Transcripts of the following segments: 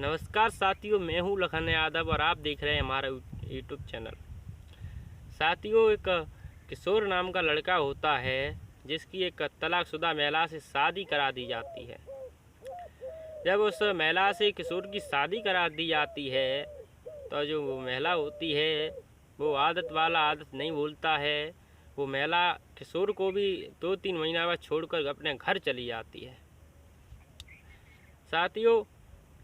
नमस्कार साथियों, मैं हूं लखन यादव और आप देख रहे हैं हमारा यूट्यूब चैनल। साथियों, एक किशोर नाम का लड़का होता है जिसकी एक तलाकशुदा महिला से शादी करा दी जाती है। जब उस महिला से किशोर की शादी करा दी जाती है तो जो वो महिला होती है वो आदत वाला आदत नहीं भूलता है। वो महिला किशोर को भी 2-3 महीना बाद छोड़कर अपने घर चली जाती है। साथियों,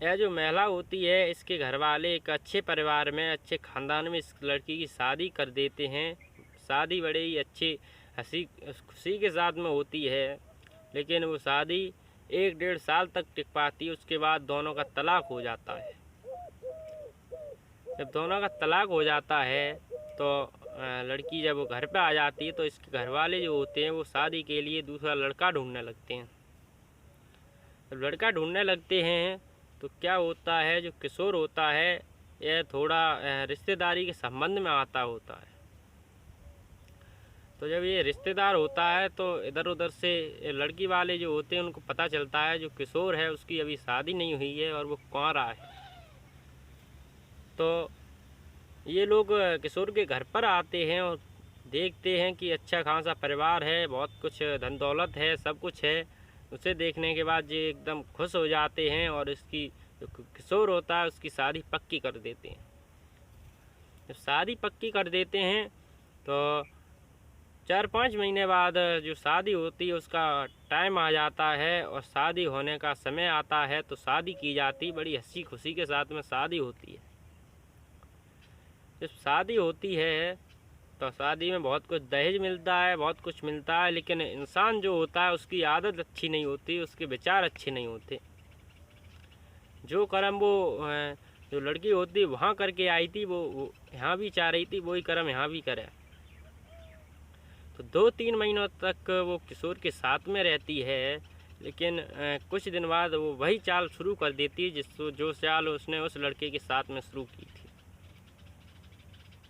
यह जो महिला होती है इसके घर वाले एक अच्छे परिवार में, अच्छे ख़ानदान में इस लड़की की शादी कर देते हैं। शादी बड़े ही अच्छे हंसी खुशी के साथ में होती है, लेकिन वो शादी 1-1.5 साल तक टिक पाती है। उसके बाद दोनों का तलाक हो जाता है। जब दोनों का तलाक हो जाता है तो लड़की जब वो घर पे आ जाती है तो इसके घर वाले जो होते हैं वो शादी के लिए दूसरा लड़का ढूंढने लगते हैं। जब लड़का ढूंढने लगते हैं तो क्या होता है, जो किशोर होता है यह थोड़ा रिश्तेदारी के संबंध में आता होता है। तो जब ये रिश्तेदार होता है तो इधर उधर से लड़की वाले जो होते हैं उनको पता चलता है जो किशोर है उसकी अभी शादी नहीं हुई है और वो कुंवारा है। तो ये लोग किशोर के घर पर आते हैं और देखते हैं कि अच्छा खासा परिवार है, बहुत कुछ धन दौलत है, सब कुछ है। उसे देखने के बाद ये एकदम खुश हो जाते हैं और इसकी जो किशोर होता है उसकी शादी पक्की कर देते हैं। जब शादी पक्की कर देते हैं तो 4-5 महीने बाद जो शादी होती है उसका टाइम आ जाता है और शादी होने का समय आता है तो शादी की जाती, बड़ी हंसी खुशी के साथ में शादी होती है। जब शादी होती है तो शादी में बहुत कुछ दहेज मिलता है, बहुत कुछ मिलता है, लेकिन इंसान जो होता है उसकी आदत अच्छी नहीं होती, उसके विचार अच्छे नहीं होते। जो कर्म वो जो लड़की होती वहाँ करके आई थी वो यहाँ भी चाह रही थी वही कर्म यहाँ भी करे। तो 2-3 महीनों तक वो किशोर के साथ में रहती है, लेकिन कुछ दिन बाद वो वही चाल शुरू कर देती है जो चाल उसने उस लड़के के साथ में शुरू की थी।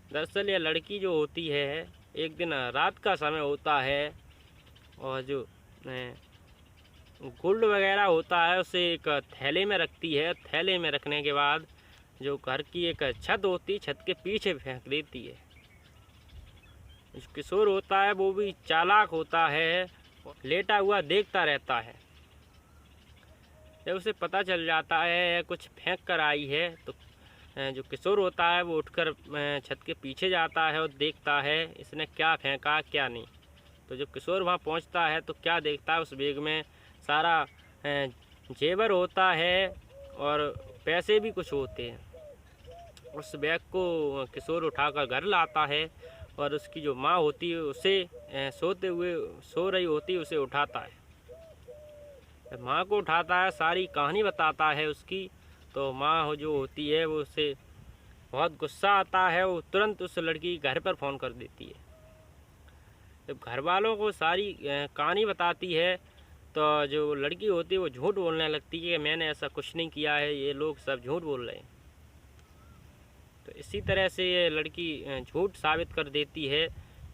दरअसल यह लड़की जो होती है एक दिन रात का समय होता है और जो गोल्ड वगैरह होता है उसे एक थैले में रखती है। थैले में रखने के बाद जो घर की एक छत होती है छत के पीछे फेंक देती है। जो किशोर होता है वो भी चालाक होता है, लेटा हुआ देखता रहता है। जब उसे पता चल जाता है कुछ फेंक कर आई है तो जो किशोर होता है वो उठकर छत के पीछे जाता है और देखता है इसने क्या फेंका क्या नहीं। तो जब किशोर वहाँ पहुँचता है तो क्या देखता है, उस बैग में सारा जेवर होता है और पैसे भी कुछ होते हैं। उस बैग को किशोर उठाकर घर लाता है और उसकी जो माँ होती है उसे सो रही होती है उसे उठाता है। जब माँ को उठाता है सारी कहानी बताता है उसकी, तो माँ जो होती है वो उसे बहुत गुस्सा आता है, वो तुरंत उस लड़की घर पर फ़ोन कर देती है। जब घर वालों को सारी कहानी बताती है तो जो लड़की होती है वो झूठ बोलने लगती है कि मैंने ऐसा कुछ नहीं किया है, ये लोग सब झूठ बोल रहे हैं। तो इसी तरह से ये लड़की झूठ साबित कर देती है।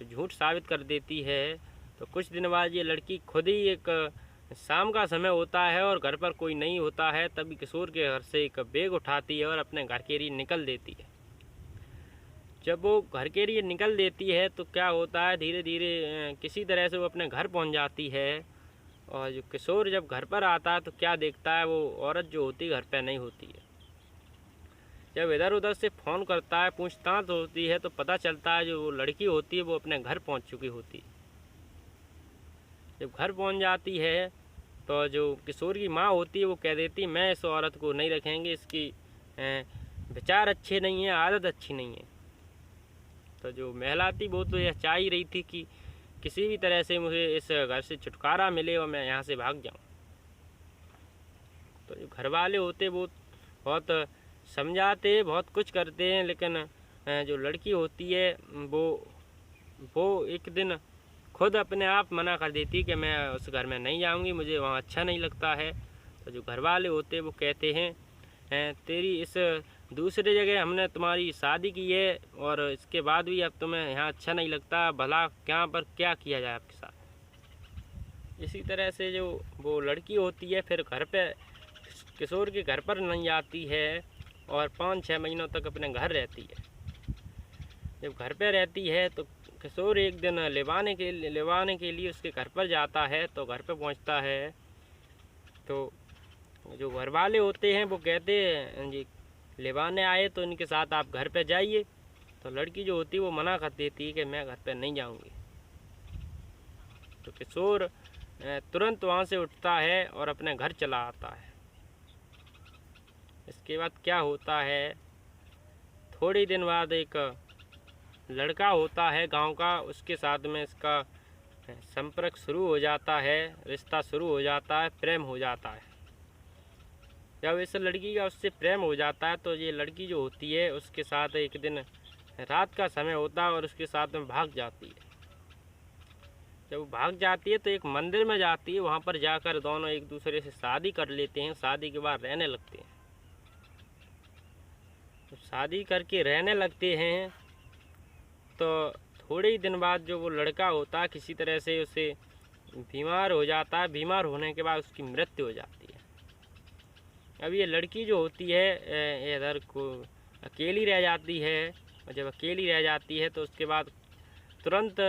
झूठ साबित कर देती है तो कुछ दिन बाद ये लड़की खुद ही एक शाम का समय होता है और घर पर कोई नहीं होता है, तभी किशोर के घर से एक बैग उठाती है और अपने घर के लिए निकल देती है। जब वो घर के लिए निकल देती है तो क्या होता है, धीरे धीरे किसी तरह से वो अपने घर पहुंच जाती है। और जो किशोर जब घर पर आता है तो क्या देखता है, वो औरत जो होती है घर पर नहीं होती है। जब इधर उधर से फ़ोन करता है, पूछताछ होती है तो पता चलता है जो लड़की होती है वो अपने घर पहुंच चुकी होती है। जब घर पहुंच जाती है तो जो किशोर की माँ होती है वो कह देती मैं इस औरत को नहीं रखेंगे, इसकी विचार अच्छे नहीं है, आदत अच्छी नहीं है। तो जो महिला थी वो तो यह चाह ही रही थी कि किसी भी तरह से मुझे इस घर से छुटकारा मिले और मैं यहाँ से भाग जाऊँ। तो जो घर वाले होते वो बहुत समझाते, बहुत कुछ करते हैं, लेकिन जो लड़की होती है वो एक दिन खुद अपने आप मना कर देती है कि मैं उस घर में नहीं जाऊंगी, मुझे वहाँ अच्छा नहीं लगता है। तो जो घर वाले होते हैं वो कहते हैं तेरी इस दूसरे जगह हमने तुम्हारी शादी की है और इसके बाद भी अब तुम्हें यहाँ अच्छा नहीं लगता, भला यहाँ पर क्या किया जाए आपके साथ। इसी तरह से जो वो लड़की होती है फिर घर पे किशोर के घर पर नहीं आती है और 5-6 महीनों तक अपने घर रहती है। जब घर पे रहती है तो किशोर एक दिन लिवाने के लिए उसके घर पर जाता है। तो घर पे पहुंचता है तो जो घर वाले होते हैं वो कहते हैं जी लिवाने आए तो इनके साथ आप घर पे जाइए। तो लड़की जो होती है वो मना कर देती है कि मैं घर पे नहीं जाऊंगी। तो किशोर तुरंत वहाँ से उठता है और अपने घर चला आता है। इसके बाद क्या होता है, थोड़ी दिन बाद एक लड़का होता है गांव का, उसके साथ में इसका संपर्क शुरू हो जाता है, रिश्ता शुरू हो जाता है, प्रेम हो जाता है। जब इस लड़की का उससे प्रेम हो जाता है तो ये लड़की जो होती है उसके साथ एक दिन रात का समय होता है और उसके साथ में भाग जाती है। जब वो भाग जाती है तो एक मंदिर में जाती है, वहाँ पर जाकर दोनों एक दूसरे से शादी कर लेते हैं। शादी के बाद रहने लगते हैं। तो शादी करके रहने लगते हैं तो थोड़े ही दिन बाद जो वो लड़का होता है किसी तरह से उसे बीमार हो जाता है। बीमार होने के बाद उसकी मृत्यु हो जाती है। अब ये लड़की जो होती है इधर को अकेली रह जाती है, और जब अकेली रह जाती है तो उसके बाद तुरंत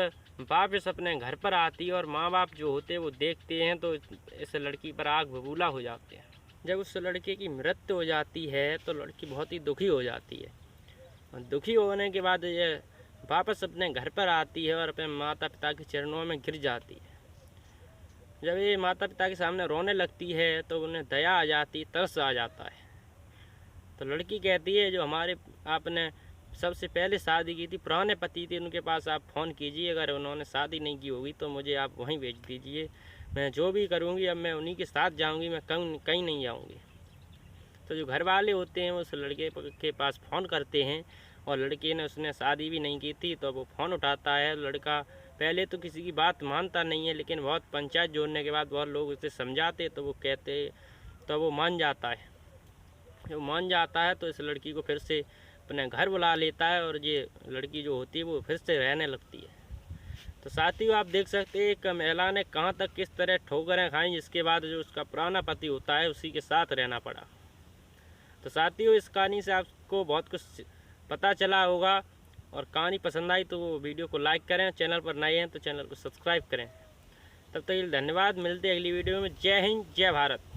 वापस अपने घर पर आती है और माँ बाप जो होते हैं वो देखते हैं तो इस लड़की पर आग बबूला हो जाते हैं। जब उस लड़के की मृत्यु हो जाती है तो लड़की बहुत ही दुखी हो जाती है। और दुखी होने के बाद ये वापस अपने घर पर आती है और अपने माता पिता के चरणों में गिर जाती है। जब ये माता पिता के सामने रोने लगती है तो उन्हें दया आ जाती, तरस आ जाता है। तो लड़की कहती है जो हमारे आपने सबसे पहले शादी की थी, पुराने पति थे, उनके पास आप फ़ोन कीजिए। अगर उन्होंने शादी नहीं की होगी तो मुझे आप वहीं भेज दीजिए। मैं जो भी करूँगी अब मैं उन्हीं के साथ जाऊँगी, मैं कहीं नहीं जाऊँगी। तो जो घर वाले होते हैं उस लड़के के पास फ़ोन करते हैं और लड़के ने उसने शादी भी नहीं की थी। तो वो फ़ोन उठाता है। लड़का पहले तो किसी की बात मानता नहीं है, लेकिन बहुत पंचायत जोड़ने के बाद बहुत लोग उसे समझाते तो वो कहते तो वो मान जाता है। जब मान जाता है तो इस लड़की को फिर से अपने घर बुला लेता है और ये लड़की जो होती है वो फिर से रहने लगती है। तो साथियों आप देख सकते हैं एक महिला ने कहाँ तक किस तरह ठोकरें खाई, जिसके बाद जो उसका पुराना पति होता है उसी के साथ रहना पड़ा। तो साथियों इस कहानी से आपको बहुत कुछ पता चला होगा, और कहानी पसंद आई तो वीडियो को लाइक करें, चैनल पर नए हैं तो चैनल को सब्सक्राइब करें। तब तक धन्यवाद, मिलते हैं अगली वीडियो में। जय हिंद, जय भारत।